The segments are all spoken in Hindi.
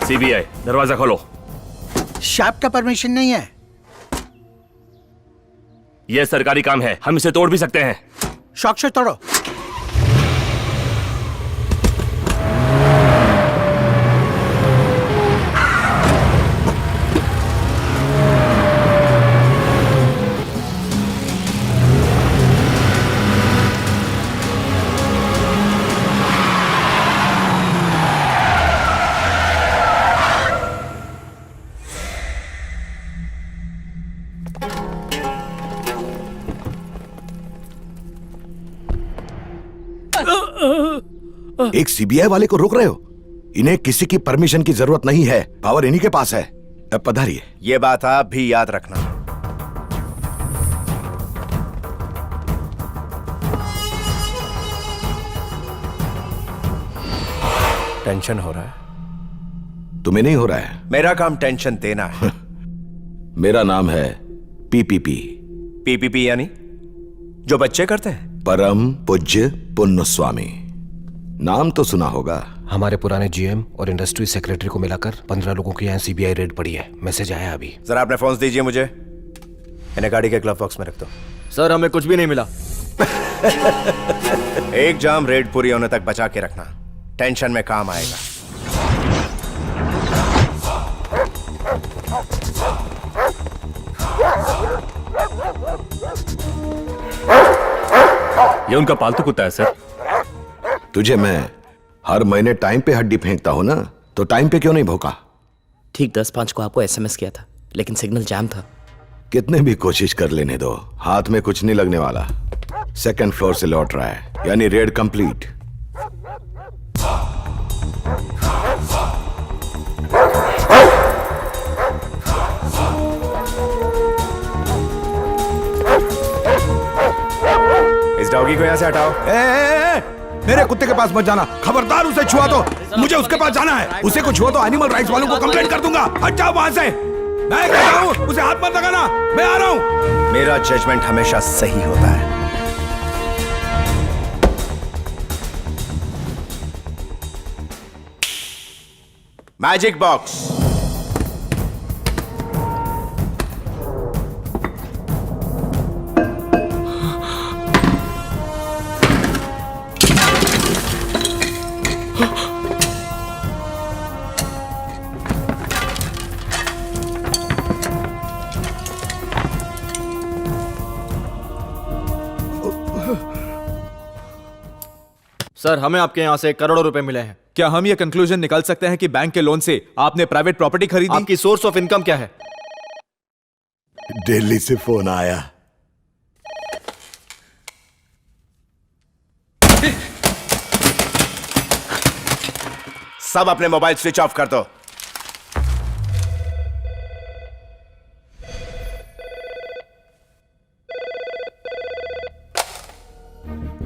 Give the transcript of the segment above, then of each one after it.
सीबीआई, दरवाजा खोलो। शॉप का परमिशन नहीं है। यह सरकारी काम है, हम इसे तोड़ भी सकते हैं। शौक से तोड़ो। एक सीबीआई वाले को रोक रहे हो? इन्हें किसी की परमिशन की जरूरत नहीं है, पावर इन्हीं के पास है। अब पधारिए। ये बात आप भी याद रखना। टेंशन हो रहा है? तुम्हें नहीं हो रहा है? मेरा काम टेंशन देना है। मेरा नाम है पीपीपी। पीपीपी यानी जो बच्चे करते हैं? परम पूज्य पुण्य स्वामी। नाम तो सुना होगा। हमारे पुराने जीएम और इंडस्ट्री सेक्रेटरी को मिलाकर 15 लोगों की यहाँ सीबीआई रेड पड़ी है। मैसेज आया अभी। जरा अपने फोन दीजिए मुझे। इन्हें गाड़ी के ग्लव बॉक्स में रख दो। सर हमें कुछ भी नहीं मिला। एक जाम रेड पूरी होने तक बचा के रखना, टेंशन में काम आएगा। ये उनका पालतू कुत्ता है सर। तुझे मैं हर महीने टाइम पे हड्डी फेंकता हूं ना, तो टाइम पे क्यों नहीं भौंका? ठीक 10:05 को आपको एसएमएस किया था, लेकिन सिग्नल जैम था। कितने भी कोशिश कर लेने दो, हाथ में कुछ नहीं लगने वाला। सेकंड फ्लोर से लौट रहा है, यानी रेड कंप्लीट। इस डॉगी को यहां से हटाओ। मेरे कुत्ते के पास मत जाना, खबरदार। उसे छुआ तो मुझे उसके पास जाना है। उसे कुछ हुआ तो एनिमल राइट्स वालों को कंप्लेंट कर दूंगा। हट जाओ वहां से। मैं कहता हूं उसे हाथ मत लगाना। मैं आ रहा हूं। मेरा जजमेंट हमेशा सही होता है। Magic box. सर हमें आपके यहाँ से करोड़ों रुपए मिले हैं। क्या हम ये कंक्लूजन निकाल सकते हैं कि बैंक के लोन से आपने प्राइवेट प्रॉपर्टी खरीदी? आपकी सोर्स ऑफ इनकम क्या है? दिल्ली से फोन आया। सब अपने मोबाइल स्विच ऑफ कर दो।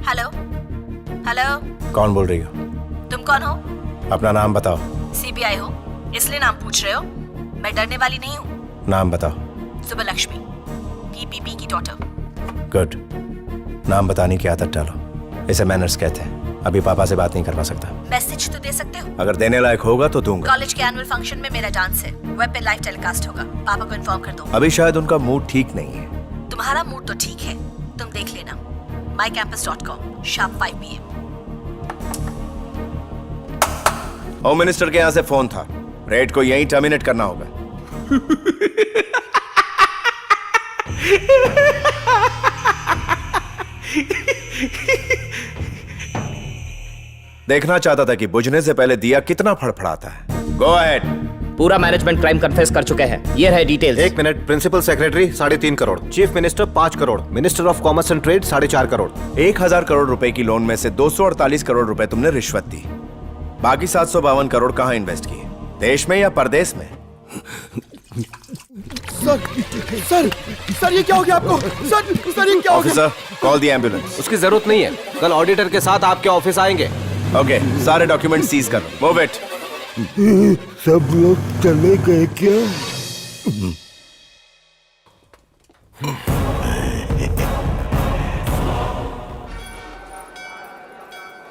हेलो हेलो, कौन बोल रही हो? तुम कौन हो? अपना नाम बताओ। सीबीआई हो इसलिए नाम पूछ रहे हो? मैं डरने वाली नहीं हूँ। नाम बताओ। सुबह लक्ष्मी, पीपीपी की डॉटर। गुड। नाम बताने की आदत डालो, इसे मैनर्स कहते हैं। अभी पापा से बात नहीं करवा सकता। मैसेज तो दे सकते हो। अगर देने लायक होगा तो दूंगा। कॉलेज के एनुअल फंक्शन में मेरा डांस है, वेब पे लाइव टेलीकास्ट होगा। पापा को इन्फॉर्म कर दो। अभी शायद उनका मूड ठीक नहीं है। तुम्हारा मूड तो ठीक है, तुम देख लेना। mycampus.com शाम 5 PM। होम मिनिस्टर के यहाँ से फोन था, रेड को यहीं टर्मिनेट करना होगा। देखना चाहता था कि बुझने से पहले दिया कितना फड़फड़ाता है। Go ahead. पूरा मैनेजमेंट क्राइम कन्फेस कर चुके हैं। ये रहे details. 1 minute. Principal secretary 3.5 crore, chief minister 5 crore, minister of commerce and trade 4.5 crore. 1000 crore रुपए की लोन में से 248 करोड़ रुपए तुमने रिश्वत दी। बाकी 752 करोड़ कहां इन्वेस्ट किए? देश में या परदेश में? सर ये क्या हो गया आपको? सर ये क्या हो गया? Officer, call the ambulance. उसकी जरूरत नहीं है, कल ऑडिटर के साथ आपके ऑफिस आएंगे। ओके, सारे डॉक्यूमेंट सीज कर लो। Move it. सब लोग चले गए क्या?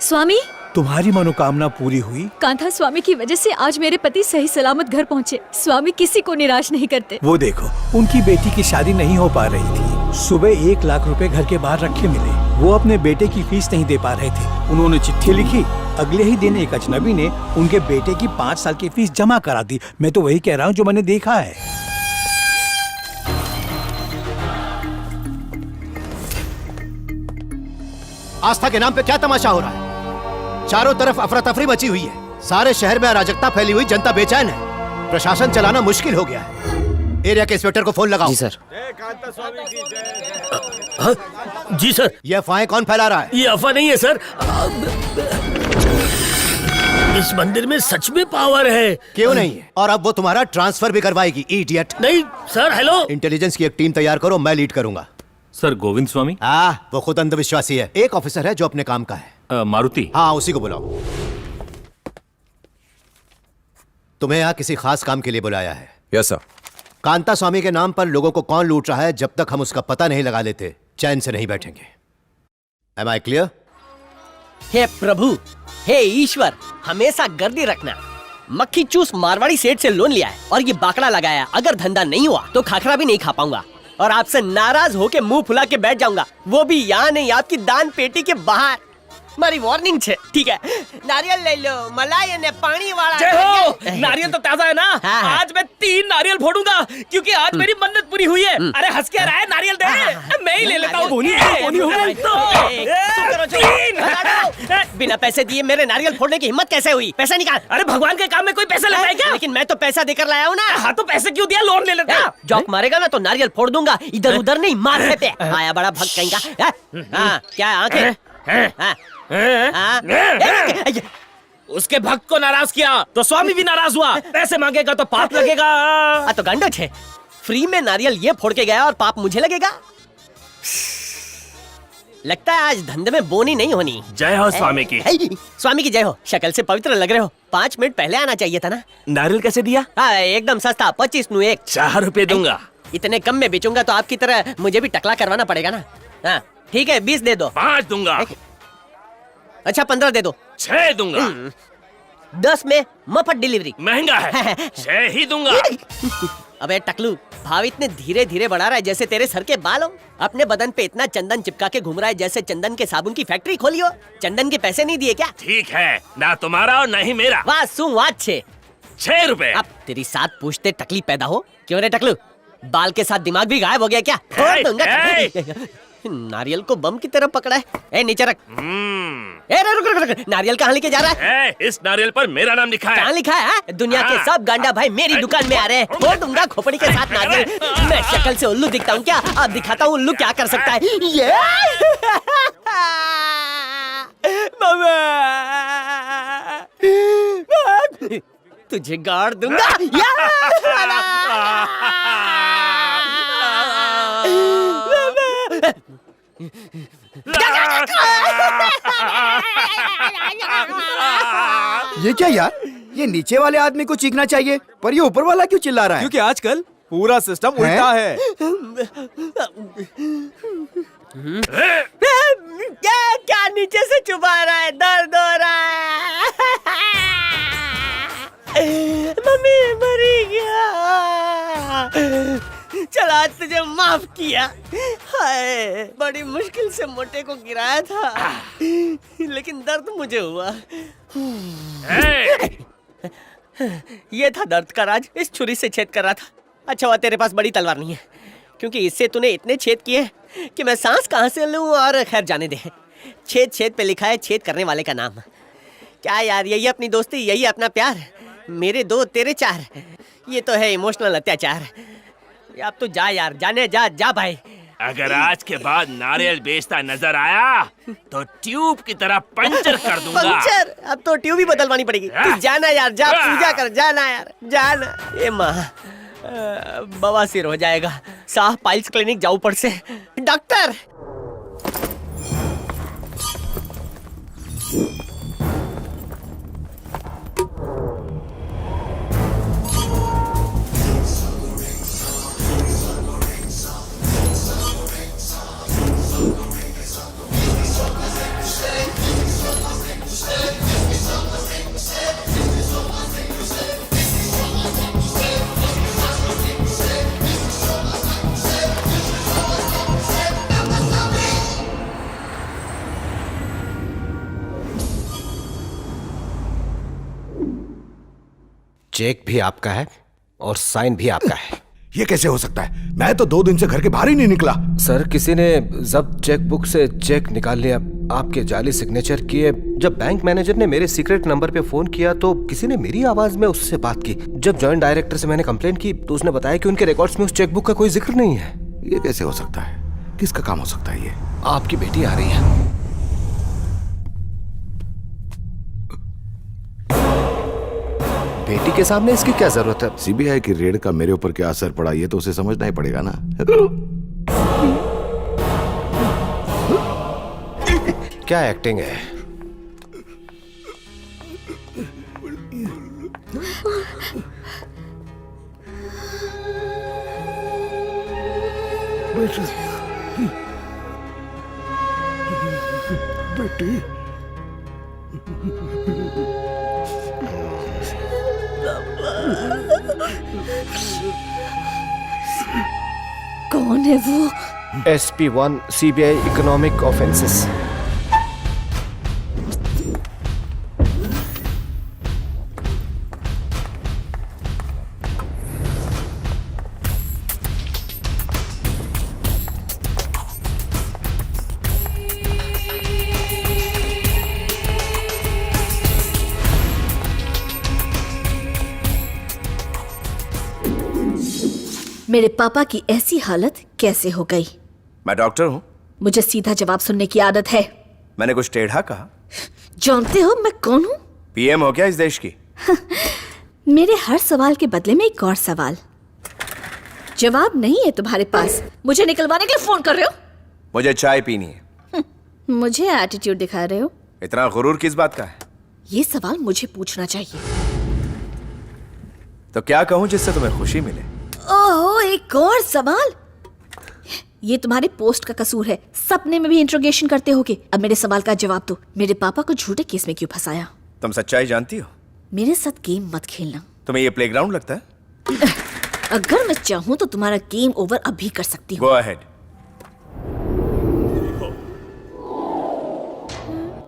स्वामी, तुम्हारी मनोकामना पूरी हुई। कांथा स्वामी की वजह से आज मेरे पति सही सलामत घर पहुँचे। स्वामी किसी को निराश नहीं करते। वो देखो, उनकी बेटी की शादी नहीं हो पा रही थी। सुबह 1 लाख रुपए घर के बाहर रखे मिले। वो अपने बेटे की फीस नहीं दे पा रहे थे। उन्होंने चिट्ठी लिखी। अगले ही दिन एक अजनबी ने उनके बेटे की 5 साल की फीस जमा करा दी। मैं तो वही कह रहा हूँ जो मैंने देखा है। आस्था के नाम पे क्या तमाशा हो रहा है? चारों तरफ अफरा तफरी मची हुई है। सारे शहर में अराजकता फैली हुई, जनता बेचैन है। प्रशासन चलाना मुश्किल हो गया है। एरिया के इंस्पेक्टर को फोन लगाओ। जी सर। जी सर। ये अफवाहें कौन फैला रहा है? ये अफवाह नहीं है सर। इस मंदिर में सच में पावर है। क्यों नहीं है? और अब वो तुम्हारा ट्रांसफर भी करवाएगी, इडियट। नहीं सर। हेलो। इंटेलिजेंस की एक टीम तैयार करो, मैं लीड करूंगा। सर गोविंद स्वामी। वो खुद अंधविश्वासी है। एक ऑफिसर है जो अपने काम का है। मारुति। हाँ, उसी को बुलाओ। तुम्हें यहाँ किसी खास काम के लिए बुलाया है। Yes sir. कांता स्वामी के नाम पर लोगों को कौन लूट रहा है, जब तक हम उसका पता नहीं लगा लेते चैन से नहीं बैठेंगे। Am I clear? हे प्रभु, हे ईश्वर, हमेशा गर्दी रखना। मक्खी चूस मारवाड़ी सेठ से लोन लिया है और ये बाकड़ा लगाया। अगर धंधा नहीं हुआ तो खाखरा भी नहीं खा पाऊंगा और आपसे नाराज होके मुंह फुला के बैठ जाऊंगा, वो भी यहाँ नहीं, आपकी दान पेटी के बाहर। मारी वार्निंग छे, ठीक है? नारियल ले लो, मलाई ने पानी वाला। जय हो। नारियल तो ताजा है ना? हाँ। आज मैं 3 नारियल फोड़ूंगा क्योंकि आज मेरी मन्नत पूरी हुई है। अरे हंस के रहा है, नारियल दे। मैं ही ले लेता हूँ। बिना पैसे दिए मेरे नारियल फोड़ने की हिम्मत कैसे हुई? पैसा निकाल। अरे भगवान के काम में कोई पैसा लगता है क्या? लेकिन मैं तो पैसा देकर लाया हूँ ना। हाँ तो पैसे क्यों दिया? लोन ले लेता। जॉक मारेगा ना तो नारियल फोड़ दूंगा। इधर उधर नहीं, माथे पे। आया बड़ा भग कहीं का। क्या आंखें? उसके भक्त को नाराज किया तो स्वामी भी नाराज हुआ। पैसे मांगेगा तो पाप लगेगा। तो गंडो छे, फ्री में नारियल ये फोड़ के गया और पाप मुझे लगेगा। लगता है आज धंधे में बोनी नहीं होनी। जय हो स्वामी की। स्वामी की जय हो। शक्ल से पवित्र लग रहे हो। 5 मिनट पहले आना चाहिए था ना। नारियल कैसे दिया? एकदम सस्ता, 25 नु 1। 4 रुपए दूंगा। इतने कम में बेचूंगा तो आपकी तरह मुझे भी टकला करवाना पड़ेगा ना। ठीक है, 20 दे दो। 5 दूंगा। अच्छा 15 दे दो। 6 दूंगा। 10 में मफत डिलीवरी। महंगा है। 6 ही दूंगा। अबे टकलू, भाव इतने धीरे धीरे बढ़ा रहा है जैसे तेरे सर के बाल हो। अपने बदन पे इतना चंदन चिपका के घूम रहा है जैसे चंदन के साबुन की फैक्ट्री खोली हो। चंदन के पैसे नहीं दिए क्या? ठीक है, ना तुम्हारा और ना ही मेरा। वाह सु वाह 6 रुपए। अब तेरी 7 पूछते टकली पैदा हो। क्यों रे टकलू, बाल के साथ दिमाग भी गायब हो गया क्या? फोड़ दूंगा। नारियल को बम की तरह पकड़ा है। ए नीचे रख। रुक। नारियल कहाँ लेके जा रहा है? इस नारियल पर मेरा नाम लिखा है। कहाँ लिखा है? दुनिया के सब गांडा भाई मेरी दुकान में आ रहे हैं। फोड़ दूंगा खोपड़ी के साथ नारियल। मैं शक्ल से उल्लू दिखता हूँ क्या? अब दिखाता हूँ उल्लू क्या कर सकता है। ये तुझे गाड़ दूंगा। ये क्या यार? ये नीचे वाले आदमी को चीखना चाहिए, पर ये ऊपर वाला क्यों चिल्ला रहा है? क्योंकि आजकल पूरा सिस्टम उल्टा है। क्या नीचे से चुभा रहा है? दर्द हो रहा है। मम्मी मरी गया। चला तुझे माफ किया। हाय, बड़ी मुश्किल से मोटे को गिराया था, लेकिन दर्द मुझे हुआ। ये था दर्द का राज। इस छुरी से छेद कर रहा था। अच्छा हुआ तेरे पास बड़ी तलवार नहीं है, क्योंकि इससे तूने इतने छेद किए कि मैं सांस कहाँ से लूं। और खैर जाने दे। छेद छेद पे लिखा है छेद करने वाले का नाम। क्या यार, यही अपनी दोस्ती, यही अपना प्यार। मेरे 2 तेरे 4। ये तो है इमोशनल अत्याचार। अब तो जा यार, जाने जा भाई। अगर आज के बाद नारियल बेचता नजर आया तो ट्यूब की तरह पंचर कर दूंगा। पंचर? अब तो ट्यूब ही बदलवानी पड़ेगी। तू जाना यार, जा पूजा कर, जाना यार, जाना। ये माँ बवासीर हो जाएगा। साह पाइल्स क्लिनिक जाओ ऊपर से। डॉक्टर चेक भी आपका है और साइन भी आपका है। ये कैसे हो सकता है? मैं तो 2 दिन से घर के बाहर ही नहीं निकला। सर, किसी ने जब्त चेक बुक से चेक निकाल लिया, आपके जाली सिग्नेचर किए। जब बैंक मैनेजर ने मेरे सीक्रेट नंबर पे फोन किया तो किसी ने मेरी आवाज में उससे बात की। जब जॉइंट डायरेक्टर से मैंने कंप्लेंट की तो उसने बताया कि उनके रिकॉर्ड्स में उस चेक बुक का कोई जिक्र नहीं है। ये कैसे हो सकता है? किसका काम हो सकता है ये? आपकी बेटी आ रही है। बेटी के सामने इसकी क्या जरूरत है? सीबीआई की रेड का मेरे ऊपर क्या असर पड़ा ये तो उसे समझना ही पड़ेगा ना। क्या एक्टिंग है? बेटी कौन है वो? SP1 CBI economic offences. मेरे पापा की ऐसी हालत कैसे हो गई? मैं डॉक्टर हूँ। मुझे सीधा जवाब सुनने की आदत है। मैंने कुछ टेढ़ा कहा? जानते हो मैं कौन हूँ? PM हो क्या इस देश की? मेरे हर सवाल के बदले में एक और सवाल। जवाब नहीं है तुम्हारे पास? मुझे निकलवाने के लिए फोन कर रहे हो? मुझे चाय पीनी है। मुझे एटीट्यूड दिखा रहे हो? इतना गुरूर किस बात का है? ये सवाल मुझे पूछना चाहिए। तो क्या कहूँ जिससे तुम्हें खुशी मिले? ओहो, एक और सवाल। ये तुम्हारे पोस्ट का कसूर है। सपने में भी इंट्रोगेशन करते होगे। अब मेरे सवाल का जवाब दो। मेरे पापा को झूठे केस में क्यों फंसाया? तुम सच्चाई जानती हो? मेरे साथ गेम मत खेलना। तुम्हें ये प्लेग्राउंड लगता है? अगर मैं चाहूँ तो तुम्हारा गेम ओवर अभी कर सकती हूँ। Go ahead.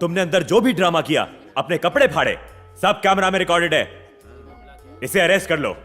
तुमने अंदर जो भी ड्रामा किया, अपने कपड़े फाड़े, सब कैमरा में रिकॉर्डेड है। इसे अरेस्ट कर लो।